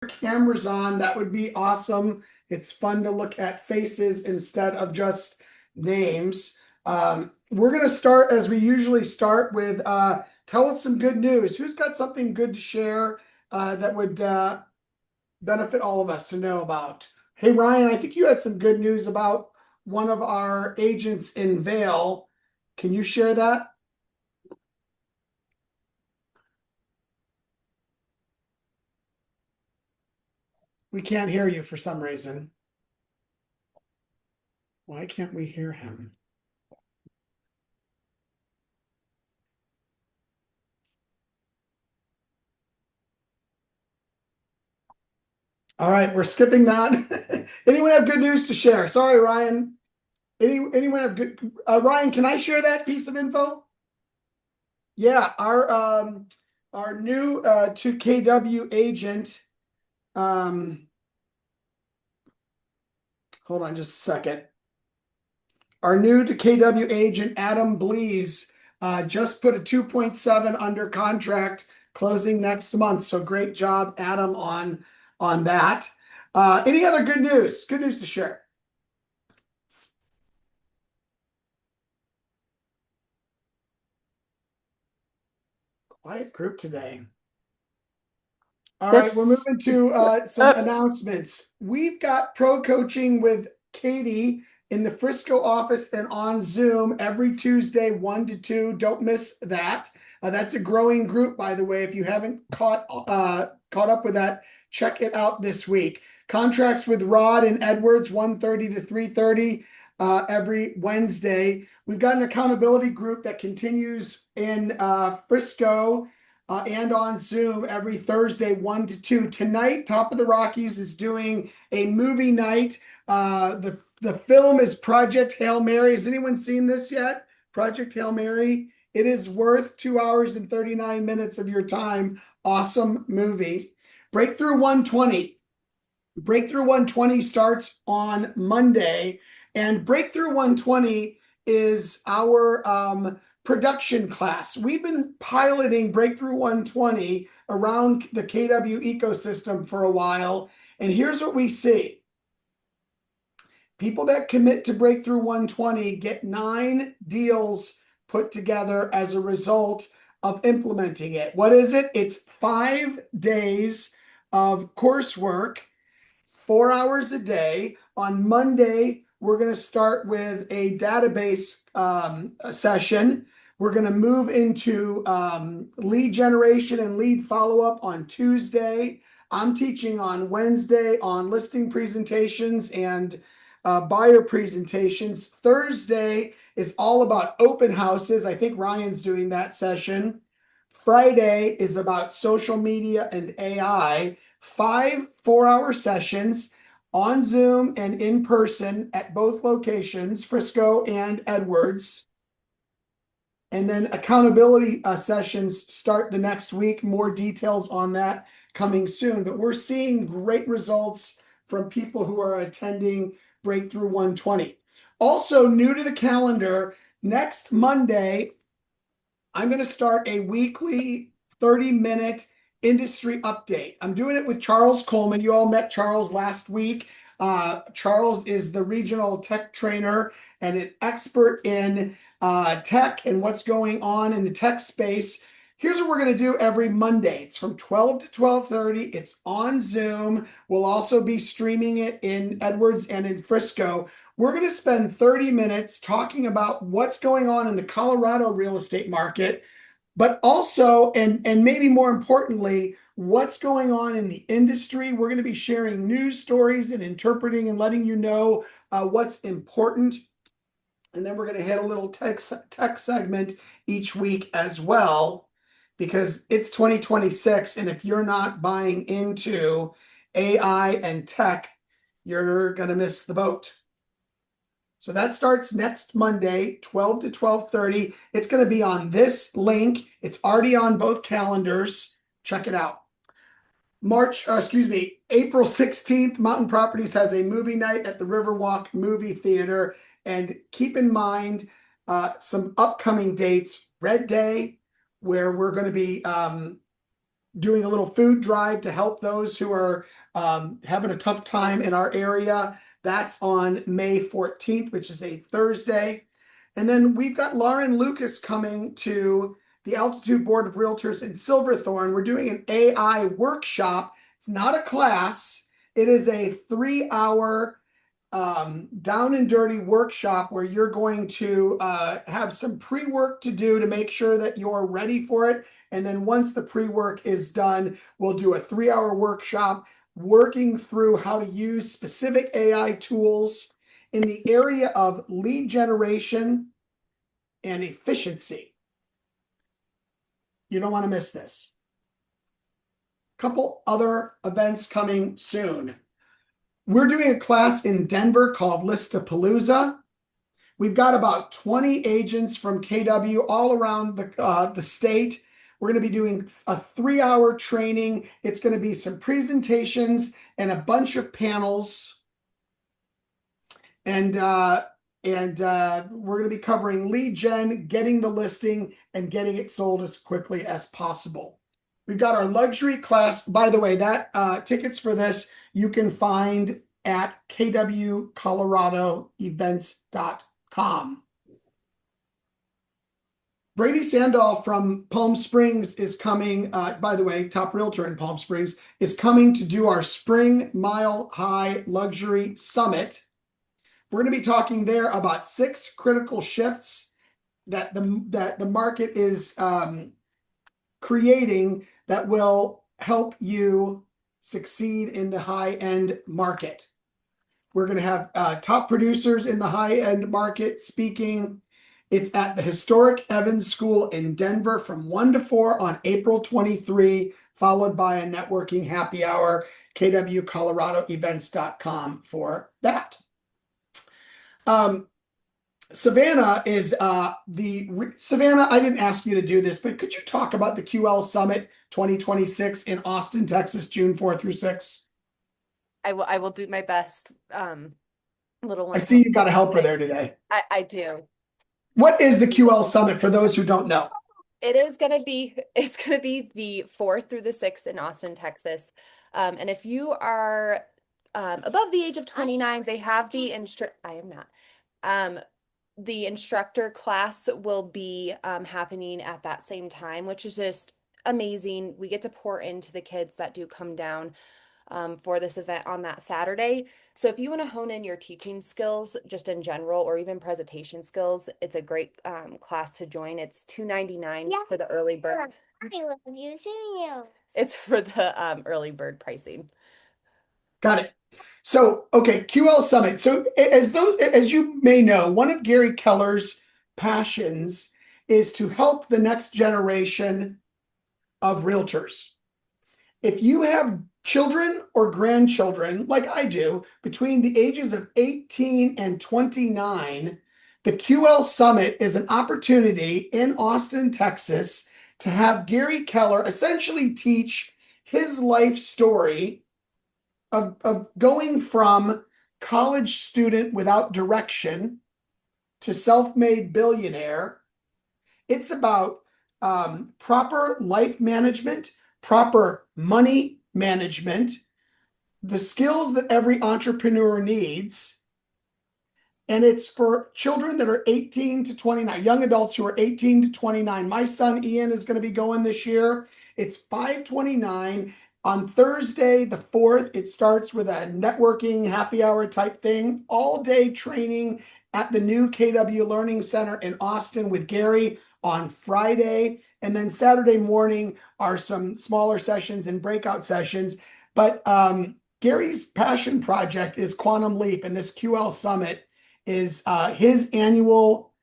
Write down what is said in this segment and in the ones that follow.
cameras on, that would be awesome. It's fun to look at faces instead of just names. We're going to start as we usually start with tell us some good news. Who's got something good to share that would benefit all of us to know about? Hey, Ryan, I think you had some good news about one of our agents in Vail. Can you share that? We can't hear you for some reason. Why can't we hear him? All right, we're skipping that. Anyone have good news to share? Sorry, Ryan. Anyone have good? Ryan, can I share that piece of info? Yeah, our new to KW agent. Um, Hold on just a second. Our new to KW agent Adam Blees just put a 2.7 under contract, closing next month. So great job, Adam, on that. Any other good news? Good news to share. Quiet group today. All right, we're This, moving to some uh, announcements. We've got pro coaching with Katie in the Frisco office and on Zoom every Tuesday, 1 to 2. Don't miss that. That's a growing group, by the way. If you haven't caught up with that, check it out this week. Contracts with Rod and Edwards, 1:30 to 3:30 every Wednesday. We've got an accountability group that continues in Frisco and on Zoom every Thursday, 1 to 2. Tonight, Top of the Rockies is doing a movie night. The film is Project Hail Mary. Has anyone seen this yet? Project Hail Mary. It is worth 2 hours and 39 minutes of your time. Awesome movie. Breakthrough 120. Breakthrough 120 starts on Monday, and Breakthrough 120 is our production class. We've been piloting Breakthrough 120 around the KW ecosystem for a while, and here's what we see. People that commit to Breakthrough 120 get 9 deals put together as a result of implementing it. What is it? It's 5 days of coursework, 4 hours a day. On Monday, we're going to start with a database session. We're going to move into lead generation and lead follow-up on Tuesday. I'm teaching on Wednesday on listing presentations and buyer presentations. Thursday is all about open houses. I think Ryan's doing that session. Friday is about social media and AI. 5 4-hour sessions on Zoom and in person at both locations, Frisco and Edwards. And then accountability sessions start the next week. More details on that coming soon. But we're seeing great results from people who are attending Breakthrough 120. Also, new to the calendar, next Monday, I'm going to start a weekly 30-minute industry update. I'm doing it with Charles Coleman. You all met Charles last week. Charles is the regional tech trainer and an expert in tech and what's going on in the tech space. Here's what we're going to do every Monday. It's from 12 to 12:30. It's on Zoom. We'll also be streaming it in Edwards and in Frisco. We're going to spend 30 minutes talking about what's going on in the Colorado real estate market, but also, and maybe more importantly, what's going on in the industry. We're going to be sharing news stories and interpreting and letting you know what's important. And then we're going to hit a little tech segment each week as well, because it's 2026. And if you're not buying into AI and tech, you're going to miss the boat. So that starts next Monday, 12 to 12:30. It's going to be on this link. It's already on both calendars. Check it out. April 16th, Mountain Properties has a movie night at the Riverwalk Movie Theater. And keep in mind some upcoming dates. Red Day, where we're going to be doing a little food drive to help those who are having a tough time in our area. That's on May 14th, which is a Thursday. And then we've got Lauren Lucas coming to the Altitude Board of Realtors in Silverthorne. We're doing an AI workshop. It's not a class. It is a 3-hour down and dirty workshop where you're going to have some pre-work to do to make sure that you're ready for it. And then once the pre-work is done, we'll do a 3-hour workshop working through how to use specific AI tools in the area of lead generation and efficiency. You don't want to miss this. Couple other events coming soon. We're doing a class in Denver called Listapalooza. We've got about 20 agents from KW all around the state. We're going to be doing a 3-hour training. It's going to be some presentations and a bunch of panels. And we're going to be covering lead gen, getting the listing, and getting it sold as quickly as possible. We've got our luxury class. By the way, that tickets for this you can find at kwcoloradoevents.com. Brady Sandoll from Palm Springs is coming, by the way, top realtor in Palm Springs, is coming to do our Spring Mile High Luxury Summit. We're going to be talking there about 6 critical shifts that the market is creating that will help you succeed in the high-end market. We're going to have top producers in the high-end market speaking. It's at the historic Evans School in Denver from 1 to 4 on April 23, followed by a networking happy hour, kwcoloradoevents.com for that. Savannah is Savannah, I didn't ask you to do this, but could you talk about the QL Summit 2026 in Austin, Texas, June 4 through 6? I will do my best. Little one. I see you've got a helper there today. I do. What is the QL Summit for those who don't know? It's gonna be the 4th through the 6th in Austin, Texas. And if you are above the age of 29, they have the I am not. The instructor class will be happening at that same time, which is just amazing. We get to pour into the kids that do come down for this event on that Saturday. So if you want to hone in your teaching skills just in general, or even presentation skills, it's a great class to join. It's $299 for the early bird. I love using you. It's for the early bird pricing. Got it. So, okay, QL Summit. So as you may know, one of Gary Keller's passions is to help the next generation of realtors. If you have children or grandchildren, like I do, between the ages of 18 and 29, the QL Summit is an opportunity in Austin, Texas, to have Gary Keller essentially teach his life story of going from college student without direction to self-made billionaire. It's about proper life management, proper money management, the skills that every entrepreneur needs. And it's for children that are 18 to 29, young adults who are 18 to 29. My son Ian is going to be going this year. It's $529. On Thursday, the 4th, it starts with a networking happy hour type thing, all day training at the new KW Learning Center in Austin with Gary on Friday. And then Saturday morning are some smaller sessions and breakout sessions. But Gary's passion project is Quantum Leap, and this QL Summit is his annual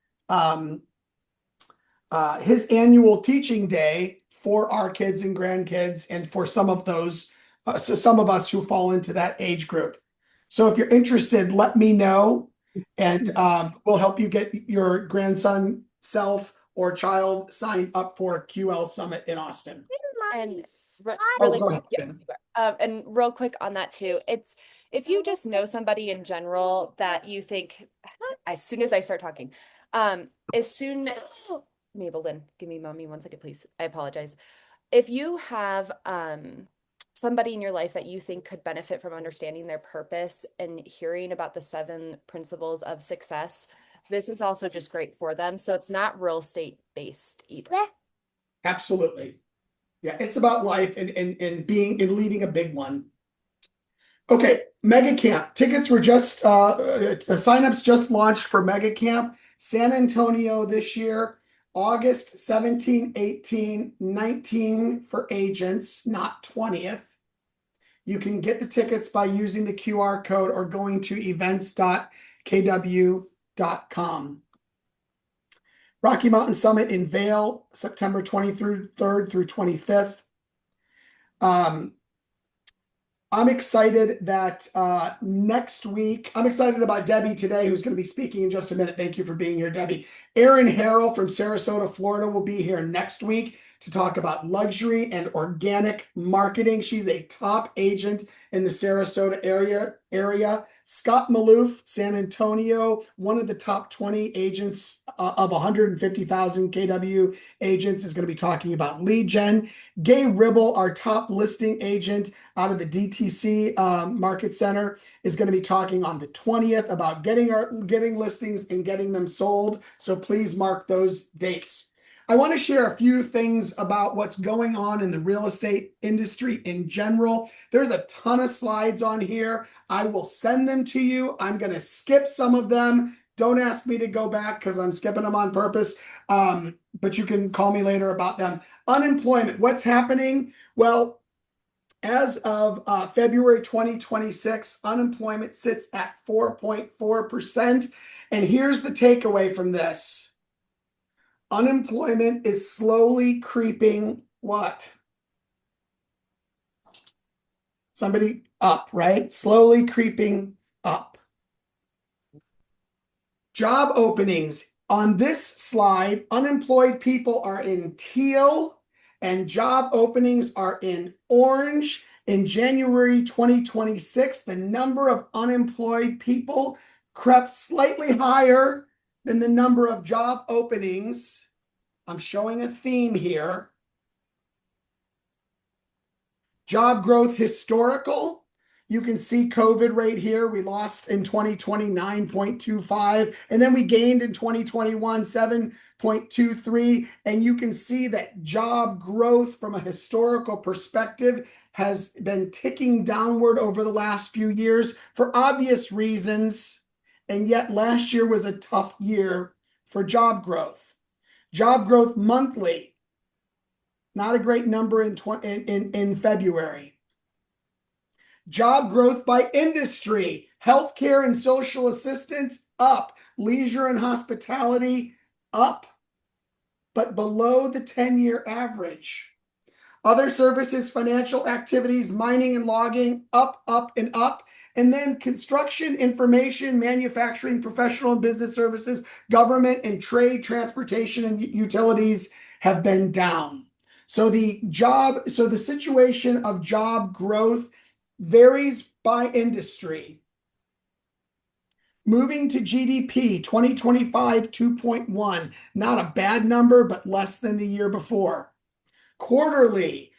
teaching day for our kids and grandkids, and for some of those, some of us who fall into that age group. So if you're interested, let me know, and we'll help you get your grandson, self, or child signed up for QL Summit in Austin. And really, go ahead, yes, and real quick on that too, it's if you just know somebody in general that you think, as soon as I start talking, Mabel Lynn, give me mommy 1 second, please. I apologize. if you have somebody in your life that you think could benefit from understanding their purpose and hearing about the 7 principles of success, this is also just great for them. So it's not real estate based either. Absolutely. Yeah, it's about life and being and leading a big one. Okay, Mega Camp. Tickets were just signups just launched for Mega Camp San Antonio this year, August 17, 18, 19 for agents, not 20th. You can get the tickets by using the QR code or going to events.kw.com. Rocky Mountain Summit in Vail, September 23rd through 25th. I'm excited that next week, I'm excited about Debbie today, who's going to be speaking in just a minute. Thank you for being here, Debbie. Erin Harrell from Sarasota, Florida will be here next week to talk about luxury and organic marketing. She's a top agent in the Sarasota area. Scott Maloof, San Antonio, one of the top 20 agents of 150,000 KW agents, is going to be talking about lead gen. Gay Ribble, our top listing agent out of the DTC Market Center, is going to be talking on the 20th about getting listings and getting them sold. So please mark those dates. I want to share a few things about what's going on in the real estate industry in general. There's a ton of slides on here. I will send them to you. I'm going to skip some of them. Don't ask me to go back because I'm skipping them on purpose. But you can call me later about them. Unemployment, what's happening? Well, as of February 2026, unemployment sits at 4.4%. And here's the takeaway from this. Unemployment is slowly creeping what? Somebody up, right? Slowly creeping up. Job openings. On this slide, unemployed people are in teal and job openings are in orange. In January 2026, the number of unemployed people crept slightly higher than the number of job openings. I'm showing a theme here. Job growth historical. You can see COVID right here. We lost in 2020 9.25, and then we gained in 2021 7.23. And you can see that job growth from a historical perspective has been ticking downward over the last few years for obvious reasons. And yet last year was a tough year for job growth. Job growth monthly, not a great number in February. Job growth by industry, healthcare and social assistance up, leisure and hospitality up, but below the 10-year average. Other services, financial activities, mining and logging up, and up. And then construction, information, manufacturing, professional and business services, government and trade, transportation and utilities have been down. So the situation of job growth varies by industry. Moving to GDP, 2025, 2.1. Not a bad number, but less than the year before. Quarterly,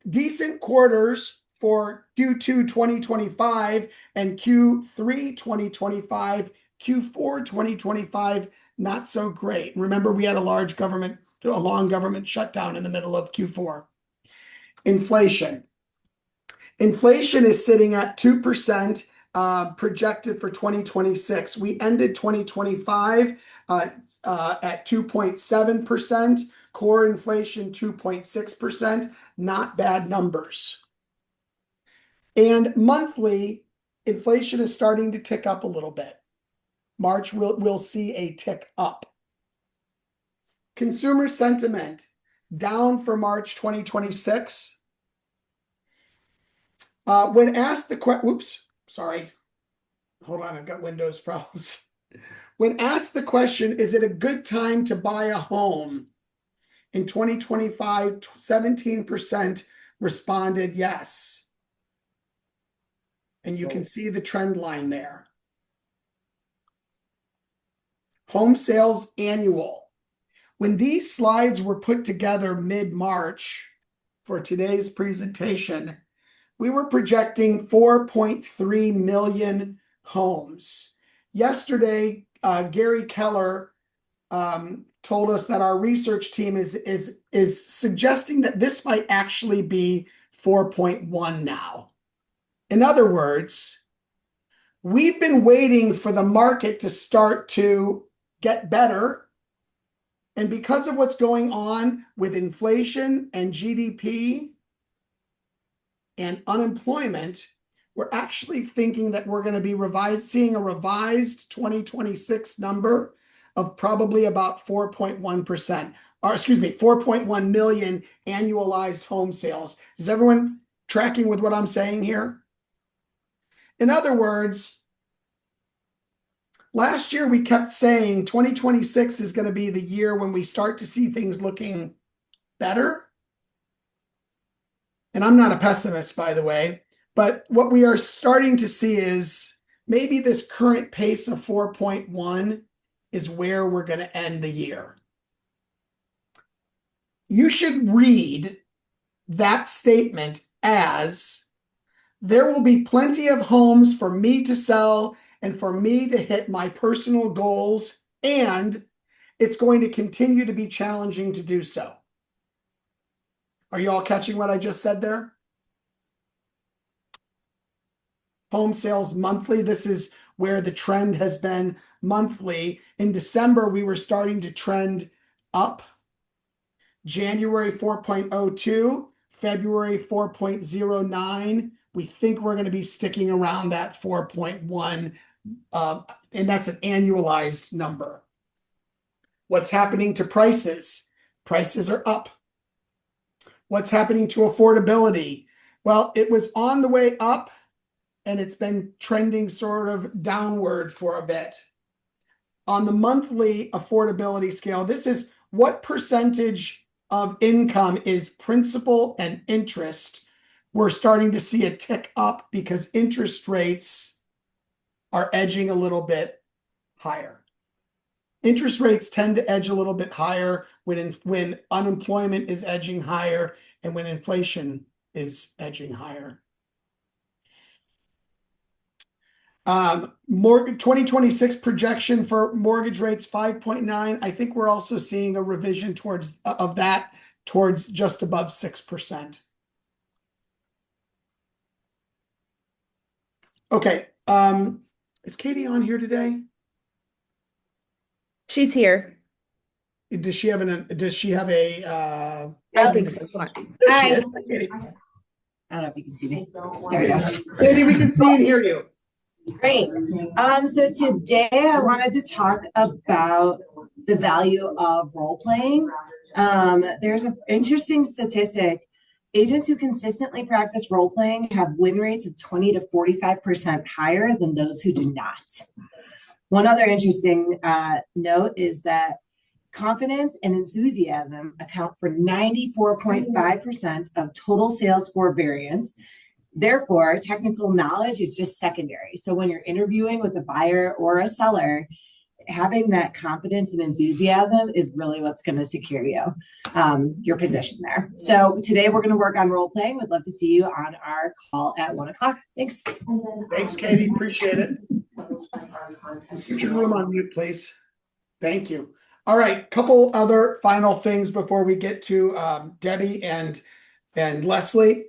decent quarters for Q2 2025 and Q3 2025, Q4 2025, not so great. Remember, we had a long government shutdown in the middle of Q4. Inflation. Inflation is sitting at 2%, projected for 2026. We ended 2025 at 2.7%. Core inflation 2.6%, not bad numbers. And monthly inflation is starting to tick up a little bit. March we'll see a tick up. Consumer sentiment down for March 2026. When asked the question, hold on, I've got Windows problems. When asked the question, is it a good time to buy a home? In 2025, 17% responded yes. And you can see the trend line there. Home sales annual. When these slides were put together mid-March for today's presentation, we were projecting 4.3 million homes. Yesterday, Gary Keller told us that our research team is suggesting that this might actually be 4.1 now. In other words, we've been waiting for the market to start to get better. And because of what's going on with inflation and GDP and unemployment, we're actually thinking that we're going to be seeing a revised 2026 number of probably about 4.1%, or excuse me, 4.1 million annualized home sales. Is everyone tracking with what I'm saying here? In other words, last year we kept saying 2026 is going to be the year when we start to see things looking better. And I'm not a pessimist, by the way, but what we are starting to see is maybe this current pace of 4.1 is where we're going to end the year. You should read that statement as there will be plenty of homes for me to sell and for me to hit my personal goals, and it's going to continue to be challenging to do so. Are you all catching what I just said there? Home sales monthly. This is where the trend has been monthly. In December, we were starting to trend up. January 4.02, February 4.09. We think we're going to be sticking around that 4.1, and that's an annualized number. What's happening to prices? Prices are up. What's happening to affordability? Well, it was on the way up, and it's been trending sort of downward for a bit. On the monthly affordability scale, this is what percentage of income is principal and interest. We're starting to see a tick up because interest rates are edging a little bit higher. Interest rates tend to edge a little bit higher when unemployment is edging higher and when inflation is edging higher. Mortgage 2026 projection for mortgage rates 5.9. I think we're also seeing a revision towards just above 6%. Okay. Is Katie on here today? She's here. Does she have a Hi. there she is. Katie. I don't know if you can see me. There we go. Katie, we can see and hear you. Great. So today I wanted to talk about the value of role playing. There's an interesting statistic. Agents who consistently practice role playing have win rates of 20 to 45% higher than those who do not. One other interesting note is that confidence and enthusiasm account for 94.5% of total sales score variance. Therefore, technical knowledge is just secondary. So when you're interviewing with a buyer or a seller, having that confidence and enthusiasm is really what's going to secure your position there. So today we're going to work on role playing. We'd love to see you on our call at 1 o'clock. Thanks. Thanks, Katie. Appreciate it. Put your room on mute, please. Thank you. All right, couple other final things before we get to Debbie and Leslie.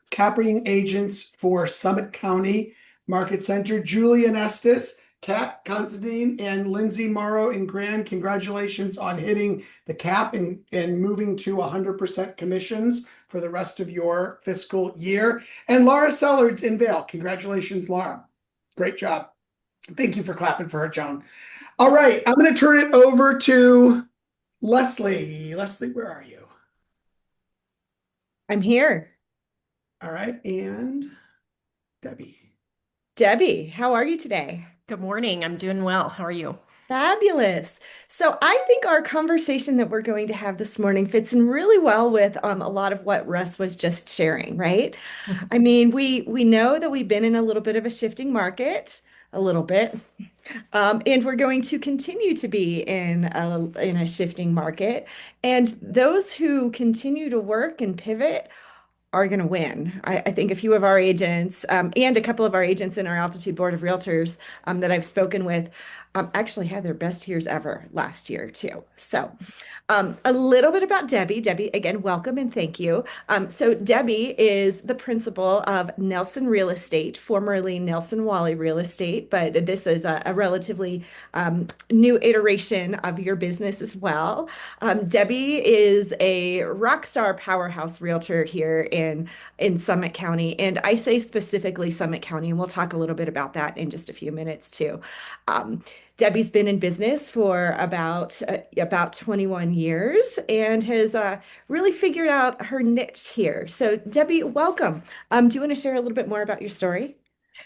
Capping agents for Summit County Market Center, Julian Estes, Kat Considine, and Lindsay Morrow in Grand. Congratulations on hitting the cap and moving to 100% commissions for the rest of your fiscal year. And Laura Sellards in Vail. Congratulations, Laura. Great job. Thank you for clapping for her, Joan. All right, I'm going to turn it over to Leslie. Leslie, where are you? I'm here. All right, and Debbie. Debbie, how are you today? Good morning. I'm doing well. How are you? Fabulous. So I think our conversation that we're going to have this morning fits in really well with a lot of what Russ was just sharing, right? I mean, we know that we've been in a little bit of a shifting market, a little bit. And we're going to continue to be in a shifting market. And those who continue to work and pivot are going to win. I think a few of our agents and a couple of our agents in our Altitude Board of Realtors that I've spoken with actually had their best years ever last year, too. So a little bit about Debbie. Debbie, again, welcome and thank you. So Debbie is the principal of Nelson Real Estate, formerly Nelson Wally Real Estate, but this is a relatively new iteration of your business as well. Debbie is a rock star powerhouse realtor here in Summit County, and I say specifically Summit County, and we'll talk a little bit about that in just a few minutes too. Debbie's been in business for about 21 years and has really figured out her niche here. So, Debbie, welcome. Do you want to share a little bit more about your story?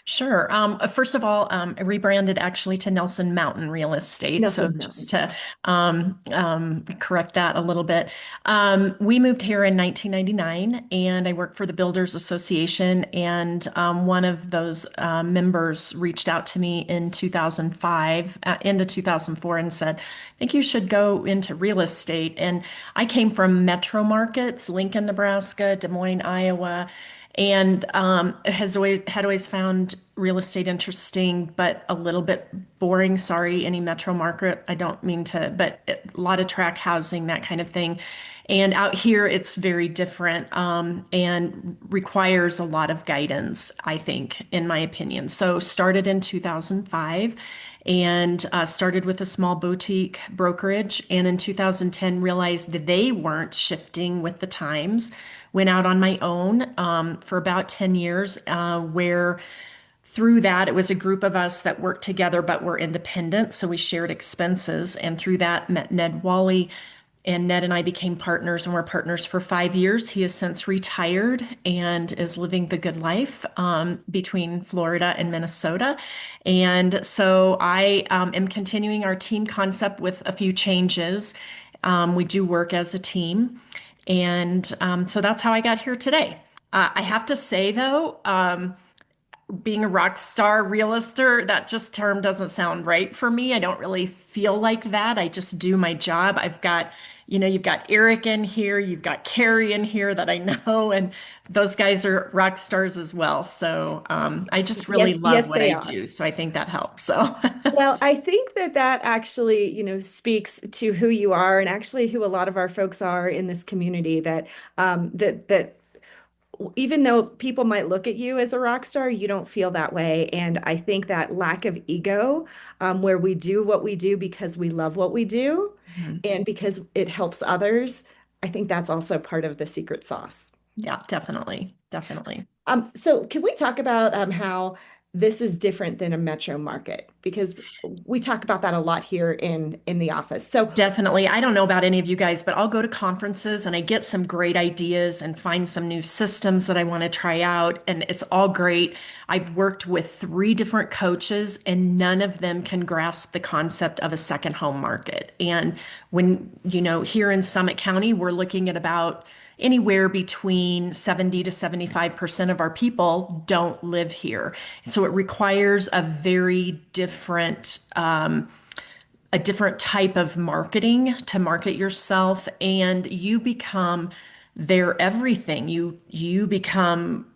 Sure. First of all, I rebranded actually to Nelson Mountain Real Estate. So Nelson just Mountain. to correct that a little bit, we moved here in 1999, and I work for the Builders Association. And one of those members reached out to me in 2005, into 2004, and said, "I think you should go into real estate." And I came from metro markets, Lincoln, Nebraska, Des Moines, Iowa, and has always found real estate interesting, but a little bit boring. Sorry, any metro market. I don't mean to, but a lot of tract housing, that kind of thing. And out here, it's very different and requires a lot of guidance, I think, in my opinion. So started in 2005 and started with a small boutique brokerage. And in 2010, realized that they weren't shifting with the times. Went out on my own for about 10 years, where through that, it was a group of us that worked together but were independent. So we shared expenses. And through that, met Ned Wally. And Ned and I became partners, and we're partners for 5 years. He has since retired and is living the good life between Florida and Minnesota. And so I am continuing our team concept with a few changes. We do work as a team. And so that's how I got here today. I have to say, though, being a rock star realtor, that just term doesn't sound right for me. I don't really feel like that. I just do my job. I've got, you've got Eric in here, you've got Carrie in here that I know, and those guys are rock stars as well. So I just really Yes, love yes, what they I are. do. So I think that helps. So Well, I think that that actually, speaks to who you are and actually who a lot of our folks are in this community that even though people might look at you as a rock star, you don't feel that way. And I think that lack of ego, where we do what we do because we love what we do Mhm. and because it helps others, I think that's also part of the secret sauce. Yeah, definitely. Definitely. So can we talk about how this is different than a metro market? Because we talk about that a lot here in the office. So Definitely. I don't know about any of you guys, but I'll go to conferences and I get some great ideas and find some new systems that I want to try out. And it's all great. I've worked with 3 different coaches and none of them can grasp the concept of a second home market. And when, here in Summit County, we're looking at about anywhere between 70 to 75% of our people don't live here. So it requires a different type of marketing to market yourself, and you become their everything. You become,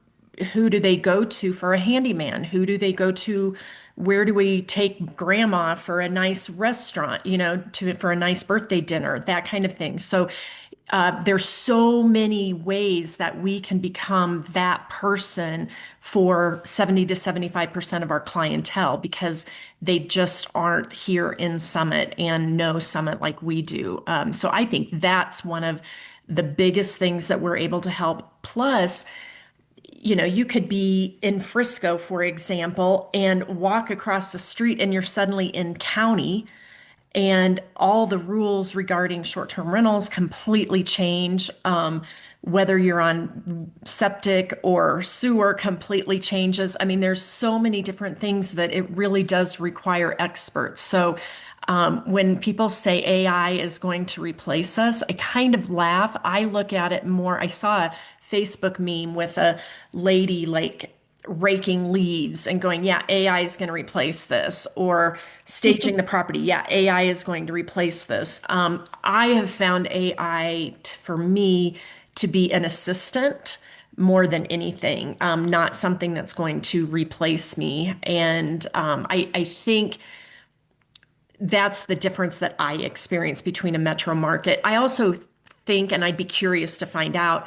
who do they go to for a handyman? Who do they go to? Where do we take grandma for a nice restaurant, for a nice birthday dinner, that kind of thing. So there's so many ways that we can become that person for 70 to 75% of our clientele because they just aren't here in Summit and know Summit like we do. So I think that's one of the biggest things that we're able to help. Plus, you could be in Frisco, for example, and walk across the street and you're suddenly in county and all the rules regarding short-term rentals completely change. Whether you're on septic or sewer completely changes. I mean, there's so many different things that it really does require experts. So when people say AI is going to replace us, I kind of laugh. I look at it more. I saw a Facebook meme with a lady like raking leaves and going, yeah, AI is going to replace this, or staging the property, yeah, AI is going to replace this. I have found AI for me to be an assistant more than anything, not something that's going to replace me. And I think that's the difference that I experience between a metro market. I also think, and I'd be curious to find out,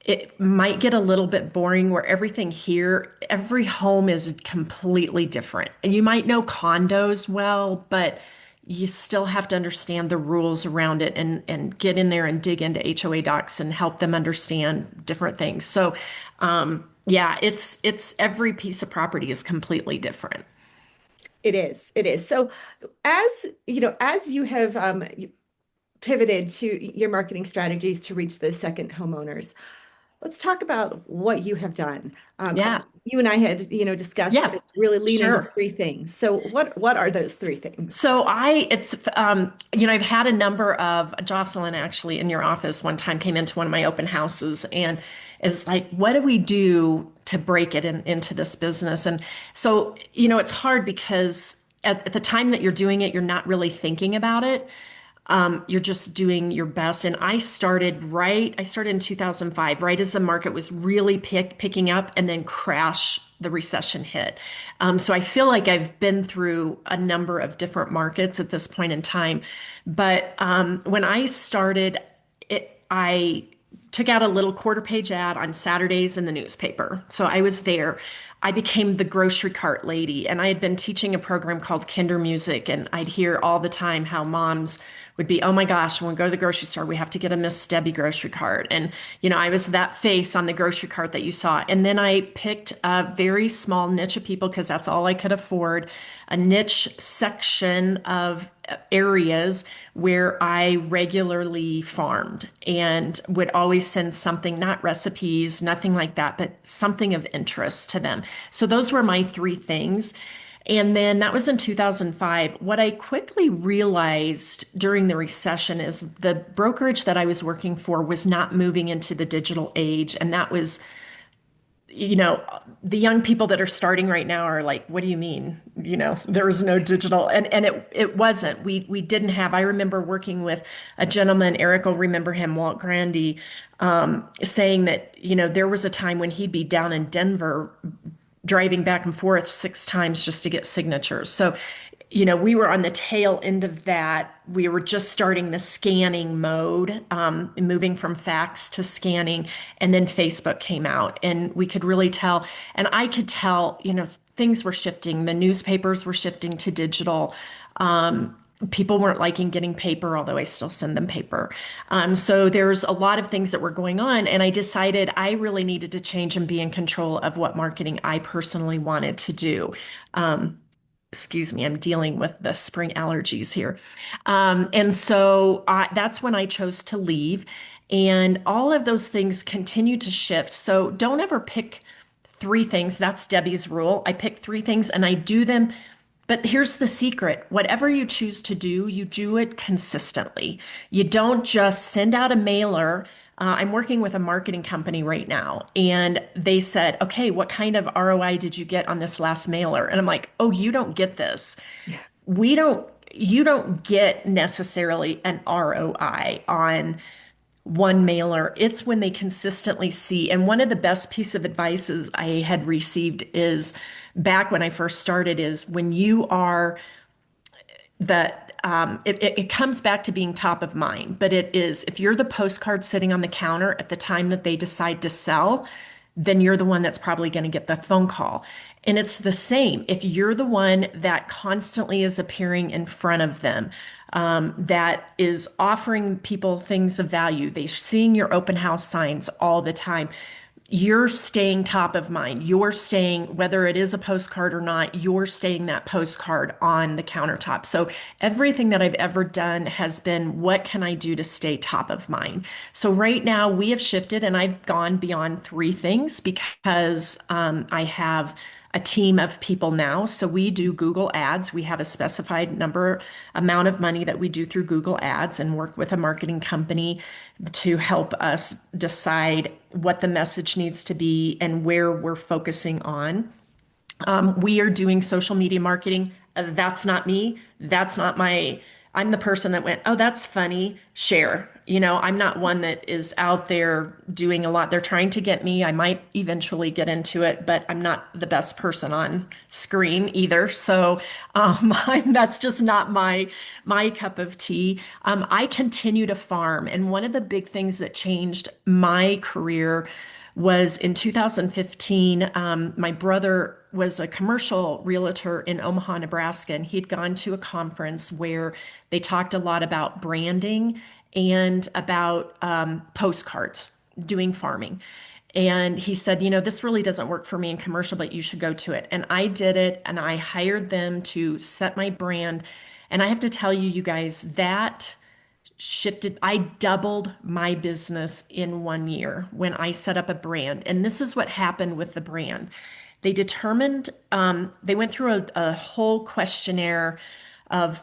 it might get a little bit boring where everything here, every home is completely different. And you might know condos well, but you still have to understand the rules around it and get in there and dig into HOA docs and help them understand different things. So, yeah, it's every piece of property is completely different. It is. It is. So as you know, as you have pivoted to your marketing strategies to reach those second homeowners, let's talk about what you have done. Yeah, You and I had, discussed yeah, to really lean into sure. three things. So what are those three things? So I've had a number of Jocelyn actually in your office one time came into one of my open houses and is like, what do we do to break it into this business? And so, it's hard because at the time that you're doing it, you're not really thinking about it. You're just doing your best. And I started in 2005, right as the market was really picking up and then the recession hit. So I feel like I've been through a number of different markets at this point in time. But when I started, I took out a little quarter page ad on Saturdays in the newspaper. So I was there. I became the grocery cart lady, and I had been teaching a program called Kinder Music, and I'd hear all the time how moms would be, oh my gosh, when we go to the grocery store, we have to get a Miss Debbie grocery cart. And, I was that face on the grocery cart that you saw. And then I picked a very small niche of people because that's all I could afford, a niche section of areas where I regularly farmed and would always send something, not recipes, nothing like that, but something of interest to them. So those were my three things. And then that was in 2005. What I quickly realized during the recession is the brokerage that I was working for was not moving into the digital age. And that was, the young people that are starting right now are like, what do you mean? There's no digital. And it wasn't. We didn't have, I remember working with a gentleman, Eric will remember him, Walt Grandy, saying that, there was a time when he'd be down in Denver driving back and forth 6 times just to get signatures. So, we were on the tail end of that. We were just starting the scanning mode, moving from fax to scanning, and then Facebook came out, and we could really tell, and I could tell, things were shifting. The newspapers were shifting to digital. People weren't liking getting paper, although I still send them paper. So there's a lot of things that were going on, and I decided I really needed to change and be in control of what marketing I personally wanted to do. Excuse me, I'm dealing with the spring allergies here. And so that's when I chose to leave. And all of those things continue to shift. So don't ever pick three things. That's Debbie's rule. I pick three things and I do them. But here's the secret. Whatever you choose to do, you do it consistently. You don't just send out a mailer. I'm working with a marketing company right now, and they said, okay, what kind of ROI did you get on this last mailer? And I'm like, oh, you don't get this. Yeah. You don't get necessarily an ROI on one mailer. It's when they consistently see. And one of the best piece of advices I had received is back when I first started is when you are it comes back to being top of mind, but it is if you're the postcard sitting on the counter at the time that they decide to sell, then you're the one that's probably going to get the phone call. And it's the same. If you're the one that constantly is appearing in front of them, that is offering people things of value, they're seeing your open house signs all the time. You're staying top of mind. You're staying, whether it is a postcard or not, you're staying that postcard on the countertop. So everything that I've ever done has been, what can I do to stay top of mind? So right now we have shifted and I've gone beyond three things because I have a team of people now. So we do Google Ads. We have a specified amount of money that we do through Google Ads and work with a marketing company to help us decide what the message needs to be and where we're focusing on. We are doing social media marketing. That's not me. I'm the person that went, oh, that's funny, share. I'm not one that is out there doing a lot. They're trying to get me. I might eventually get into it, but I'm not the best person on screen either. So that's just not my cup of tea. I continue to farm. And one of the big things that changed my career was in 2015. My brother was a commercial realtor in Omaha, Nebraska, and he'd gone to a conference where they talked a lot about branding and about postcards, doing farming. And he said, this really doesn't work for me in commercial, but you should go to it. And I did it, and I hired them to set my brand. And I have to tell you, you guys, that shifted. I doubled my business in 1 year when I set up a brand. And this is what happened with the brand. They determined, they went through a whole questionnaire of,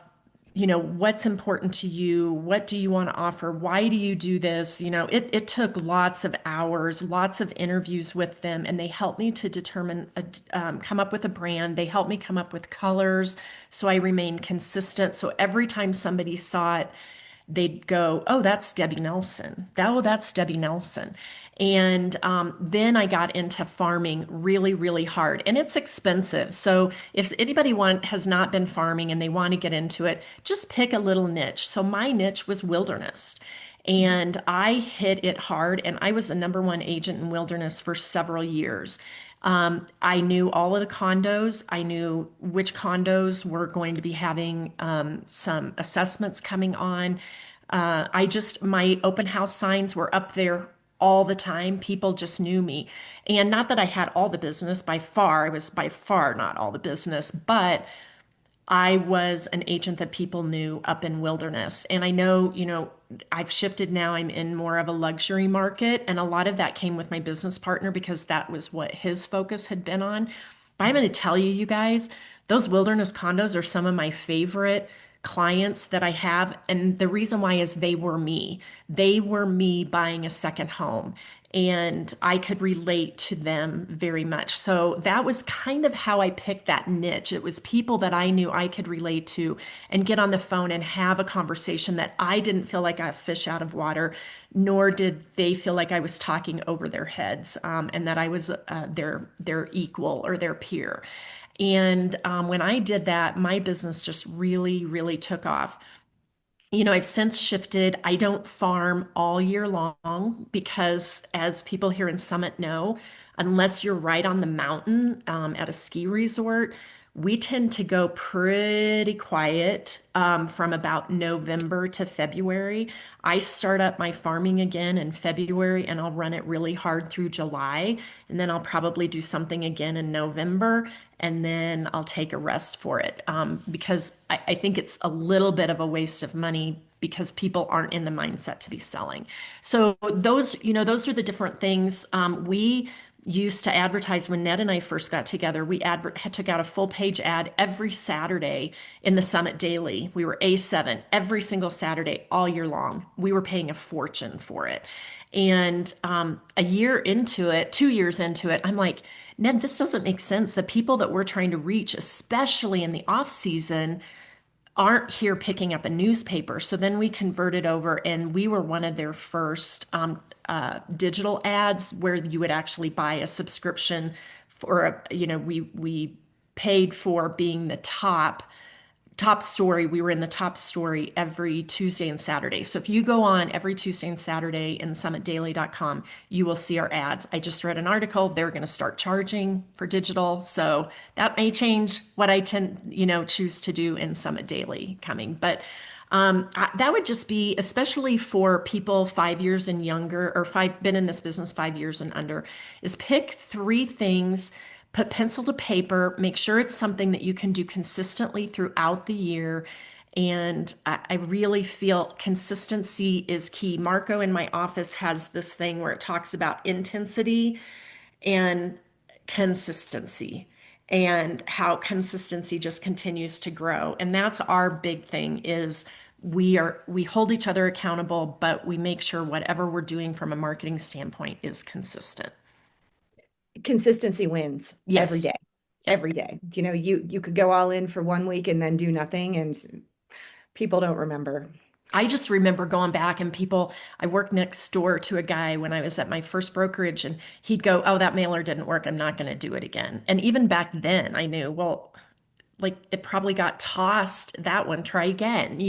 what's important to you? What do you want to offer? Why do you do this? It took lots of hours, lots of interviews with them, and they helped me to determine, come up with a brand. They helped me come up with colors so I remained consistent. So every time somebody saw it, they'd go, oh, that's Debbie Nelson. Oh, that's Debbie Nelson. And then I got into farming really, really hard, and it's expensive. So if anybody has not been farming and they want to get into it, just pick a little niche. So my niche was wilderness. And I hit it hard, and I was the #1 agent in wilderness for several years. I knew all of the condos. I knew which condos were going to be having some assessments coming on. My open house signs were up there all the time. People just knew me. And not that I had all the business by far, I was by far not all the business, but I was an agent that people knew up in wilderness. And I know, I've shifted now. I'm in more of a luxury market. And a lot of that came with my business partner because that was what his focus had been on. But I'm going to tell you, you guys, those wilderness condos are some of my favorite clients that I have. And the reason why is they were me. They were me buying a second home. And I could relate to them very much. So that was kind of how I picked that niche. It was people that I knew I could relate to and get on the phone and have a conversation that I didn't feel like a fish out of water, nor did they feel like I was talking over their heads, and that I was their equal or their peer. And when I did that, my business just really, really took off. I've since shifted. I don't farm all year long because, as people here in Summit know, unless you're right on the mountain at a ski resort, we tend to go pretty quiet from about November to February. I start up my farming again in February, and I'll run it really hard through July. And then I'll probably do something again in November, and then I'll take a rest for it because I think it's a little bit of a waste of money because people aren't in the mindset to be selling. So those are the different things. We used to advertise when Ned and I first got together. We took out a full page ad every Saturday in the Summit Daily. We were A7 every single Saturday all year long. We were paying a fortune for it. And a year into it, 2 years into it, I'm like, Ned, this doesn't make sense. The people that we're trying to reach, especially in the off season, aren't here picking up a newspaper. So then we converted over, and we were one of their first digital ads where you would actually buy a subscription for we paid for being the top story. We were in the top story every Tuesday and Saturday. So if you go on every Tuesday and Saturday in summitdaily.com, you will see our ads. I just read an article. They're going to start charging for digital. So that may change what I choose to do in Summit Daily coming. But that would just be, especially for people 5 years and younger, or been in this business 5 years and under, is pick 3 things. Put pencil to paper, make sure it's something that you can do consistently throughout the year. And I really feel consistency is key. Marco in my office has this thing where it talks about intensity and consistency. and how consistency just continues to grow. And that's our big thing is we hold each other accountable, but we make sure whatever we're doing from a marketing standpoint is consistent. Consistency wins every Yes. day. Yep. Every day. You know, you could go all in for 1 week and then do nothing, and people don't remember. I just remember going back and I worked next door to a guy when I was at my first brokerage, and he'd go, "Oh, that mailer didn't work. I'm not going to do it again." And even back then, I knew, well, like it probably got tossed, that one, try again,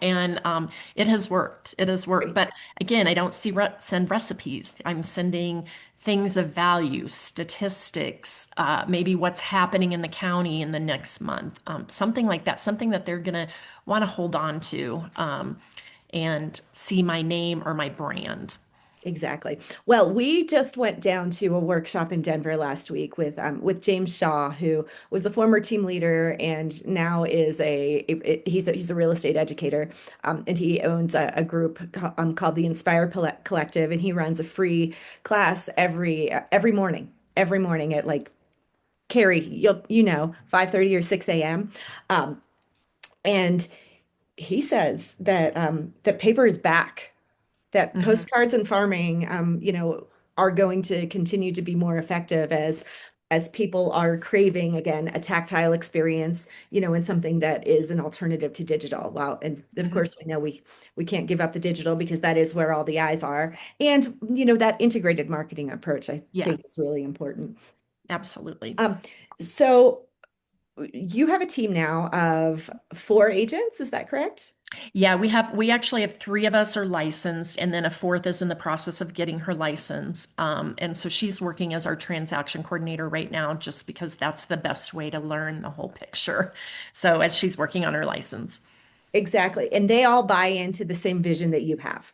and it has worked. It has worked. Right. But again, I don't send recipes. I'm sending things of value, statistics, maybe what's happening in the county in the next month, something like that, something that they're going to want to hold on to, and see my name or my brand. Exactly. Well, we just went down to a workshop in Denver last week with James Shaw, who was the former team leader and now is he's a real estate educator, and he owns a group called the Inspire Collective, and he runs a free class every morning, at like Carrie, 5:30 or 6 a.m. Um, and he says that paper is back, that Mhm. postcards and farming, are going to continue to be more effective as people are craving again a tactile experience, and something that is an alternative to digital. Wow, and of Mhm. course we know we can't give up the digital because that is where all the eyes are, and that integrated marketing approach I Yeah, think is really important. absolutely. Um, so you have a team now of 4 agents, is that correct? Yeah, we actually have three of us are licensed, and then a fourth is in the process of getting her license. And so she's working as our transaction coordinator right now, just because that's the best way to learn the whole picture. So as she's working on her license. Exactly. And they all buy into the same vision that you have.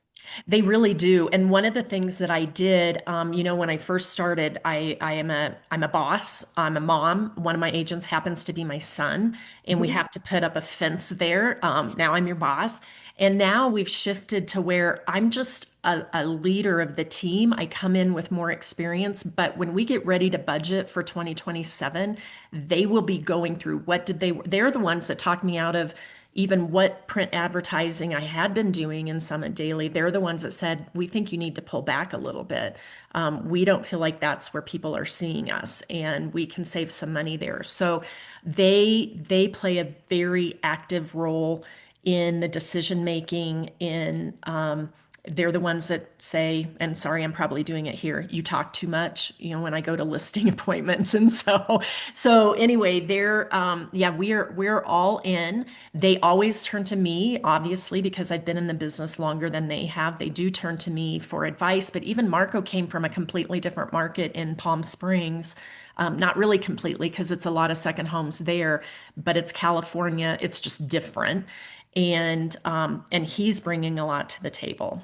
They really do. And one of the things that I did, when I first started, I'm a boss. I'm a mom. One of my agents happens to be my son, and we Mhm. have to put up a fence there. Now I'm your boss. And now we've shifted to where I'm just a leader of the team. I come in with more experience, but when we get ready to budget for 2027, they will be going through they're the ones that talk me out of even what print advertising I had been doing in Summit Daily. They're the ones that said, we think you need to pull back a little bit. We don't feel like that's where people are seeing us, and we can save some money there. So they play a very active role in the decision making. They're the ones that say, and sorry, I'm probably doing it here, you talk too much, when I go to listing appointments. And so anyway, yeah, we're all in. They always turn to me, obviously, because I've been in the business longer than they have. They do turn to me for advice, but even Marco came from a completely different market in Palm Springs. Not really completely, because it's a lot of second homes there, but it's California. It's just different. And he's bringing a lot to the table.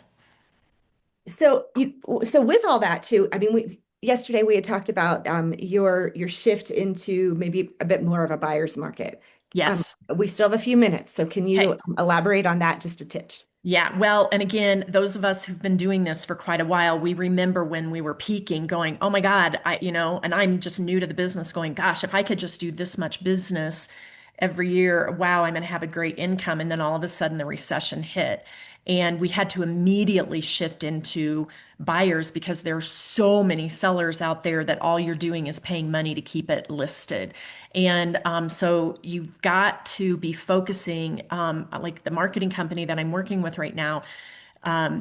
So with all that too, I mean, yesterday we had talked about your shift into maybe a bit more of a buyer's market. Yes. We still have a few minutes, so can you Okay. elaborate on that just a titch? Yeah, well, and again, those of us who've been doing this for quite a while, we remember when we were peaking going, oh my God, and I'm just new to the business going, gosh, if I could just do this much business every year, wow, I'm going to have a great income. And then all of a sudden the recession hit. And we had to immediately shift into buyers because there are so many sellers out there that all you're doing is paying money to keep it listed. And so you've got to be focusing, like the marketing company that I'm working with right now.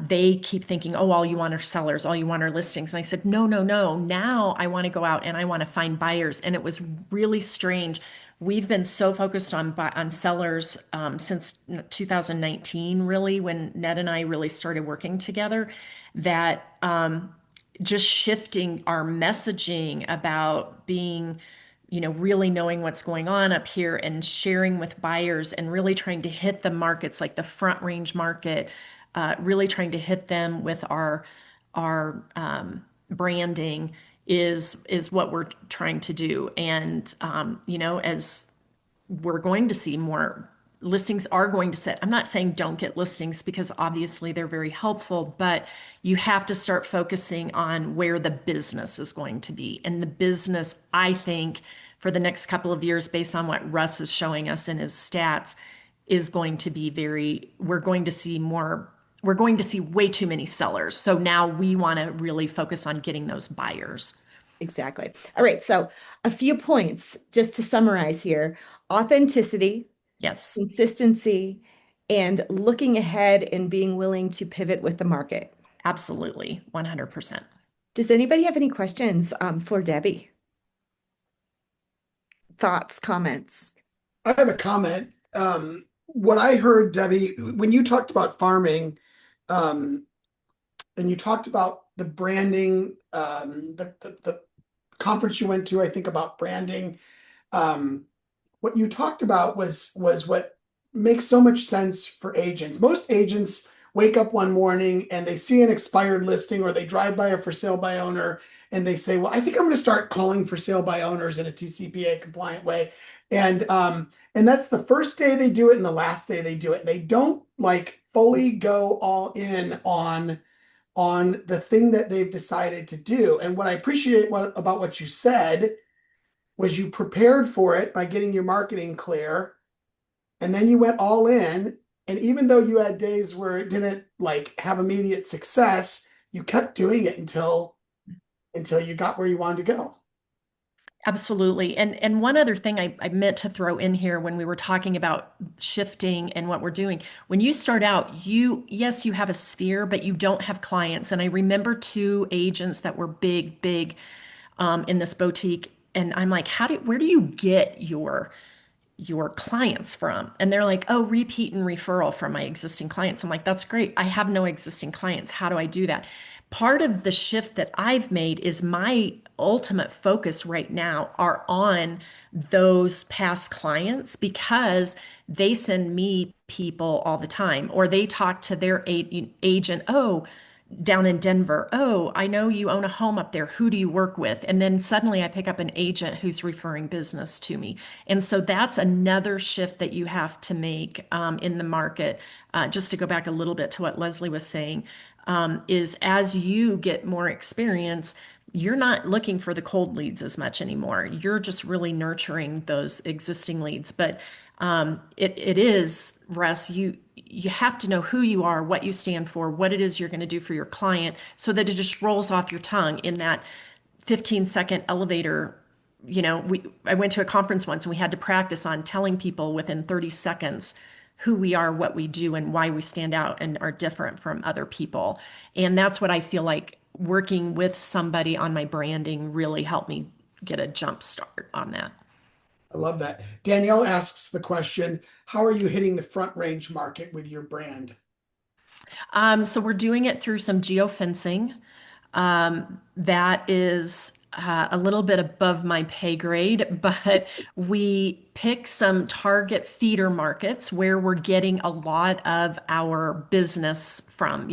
They keep thinking, oh, all you want are sellers, all you want are listings. And I said, no, no, no. Now I want to go out and I want to find buyers. And it was really strange. We've been so focused on sellers since 2019, really, when Ned and I really started working together, that just shifting our messaging about being, really knowing what's going on up here and sharing with buyers and really trying to hit the markets like the Front Range market, really trying to hit them with our branding is what we're trying to do. And as we're going to see more listings are going to set. I'm not saying don't get listings because obviously they're very helpful, but you have to start focusing on where the business is going to be. And the business, I think, for the next couple of years, based on what Russ is showing us in his stats, is going to be we're going to see more, we're going to see way too many sellers. So now we want to really focus on getting those buyers. Exactly. All right. So a few points just to summarize here: authenticity, Yes, consistency, and looking ahead and being willing to pivot with the market. absolutely. 100%. Does anybody have any questions for Debbie? Thoughts, comments? I have a comment. What I heard, Debbie, when you talked about farming, um, and you talked about the branding, the conference you went to, I think about branding. Um, what you talked about was what makes so much sense for agents. Most agents wake up one morning and they see an expired listing, or they drive by a for sale by owner and they say, well, I think I'm going to start calling for sale by owners in a TCPA compliant way. And that's the first day they do it and the last day they do it. They don't like fully go all in on the thing that they've decided to do. And what I appreciate about what you said was you prepared for it by getting your marketing clear, and then you went all in. And even though you had days where it didn't like have immediate success, you kept doing it until you got where you wanted to go. Absolutely. And one other thing I meant to throw in here when we were talking about shifting and what we're doing. When you start out, yes, you have a sphere, but you don't have clients. And I remember two agents that were big in this boutique. And I'm like, where do you get your clients from? And they're like, oh, repeat and referral from my existing clients. I'm like, that's great. I have no existing clients. How do I do that? Part of the shift that I've made is my ultimate focus right now are on those past clients, because they send me people all the time, or they talk to their agent. Oh, down in Denver. Oh, I know you own a home up there. Who do you work with? And then suddenly I pick up an agent who's referring business to me. And so that's another shift that you have to make in the market. Just to go back a little bit to what Leslie was saying, is as you get more experience, you're not looking for the cold leads as much anymore. You're just really nurturing those existing leads. But it is, Russ, you have to know who you are, what you stand for, what it is you're going to do for your client, so that it just rolls off your tongue in that 15-second elevator. I went to a conference once and we had to practice on telling people within 30 seconds who we are, what we do, and why we stand out and are different from other people. And that's what I feel like working with somebody on my branding really helped me get a jump start on that. I love that. Danielle asks the question, how are you hitting the front range market with your brand? So we're doing it through some geofencing. That is a little bit above my pay grade, but we pick some target feeder markets where we're getting a lot of our business from.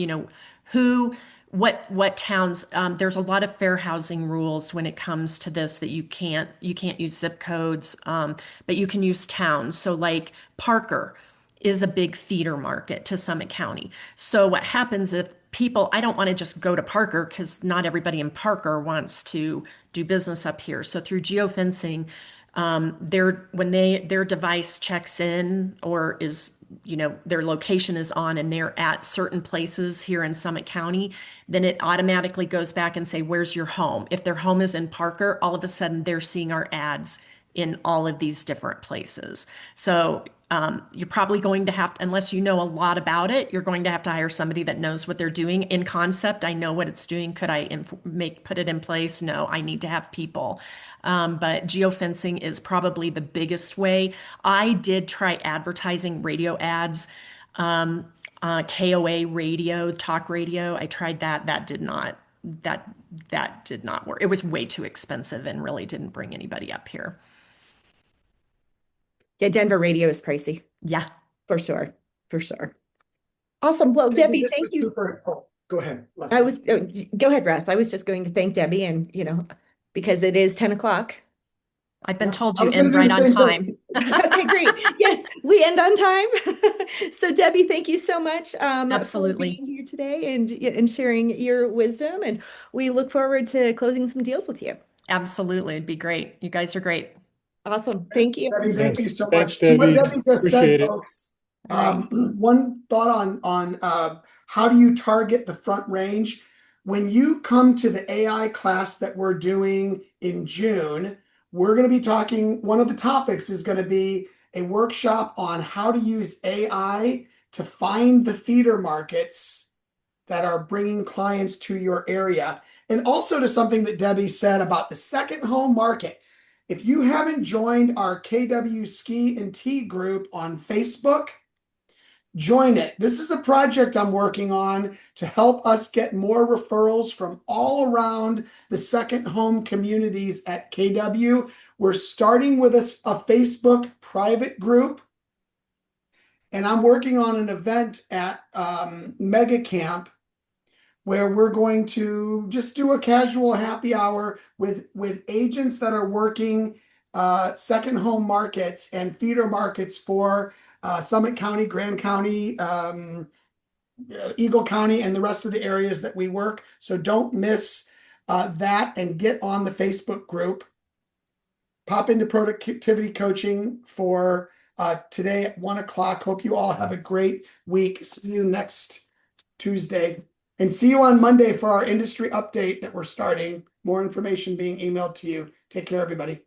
Who, what towns? There's a lot of fair housing rules when it comes to this, that you can't use zip codes, but you can use towns. So like Parker is a big feeder market to Summit County. So what happens if people, I don't want to just go to Parker, because not everybody in Parker wants to do business up here. So through geofencing, their device checks in, or is, their location is on and they're at certain places here in Summit County, then it automatically goes back and say, where's your home? If their home is in Parker, all of a sudden they're seeing our ads in all of these different places. So you're probably going to have to, unless you know a lot about it, you're going to have to hire somebody that knows what they're doing. In concept, I know what it's doing. Could I put it in place? No, I need to have people. But geofencing is probably the biggest way. I did try advertising radio ads, KOA radio, talk radio. I tried that. That did not work. It was way too expensive and really didn't bring anybody up here. Yeah, Denver radio is pricey. Yeah. For sure. For sure. Awesome. Well, Debbie, thank you. Go ahead. Go ahead, Russ. I was just going to thank Debbie, and because it is 10 o'clock. I've been told you end right on time. Okay, great. Yes, we end on time. So Debbie, thank you so much Absolutely. for being here today and sharing your wisdom. And we look forward to closing some deals with you. Absolutely. It'd be great. You guys are great. Awesome. Thank you. Debbie, thank you so Thanks, much. To what Debbie. Debbie just said, Appreciate it. folks, All right. one thought on how do you target the front range? When you come to the AI class that we're doing in June, we're going to be talking, one of the topics is going to be a workshop on how to use AI to find the feeder markets that are bringing clients to your area. And also to something that Debbie said about the second home market. If you haven't joined our KW Ski and Tea group on Facebook, join it. This is a project I'm working on to help us get more referrals from all around the second home communities at KW. We're starting with a Facebook private group, and I'm working on an event at Mega Camp where we're going to just do a casual happy hour with agents that are working second home markets and feeder markets for Summit County, Grand County, Eagle County, and the rest of the areas that we work. So don't miss that and get on the Facebook group. Pop into productivity coaching for today at 1 o'clock. Hope you all have a great week. See you next Tuesday. And see you on Monday for our industry update that we're starting. More information being emailed to you. Take care, everybody.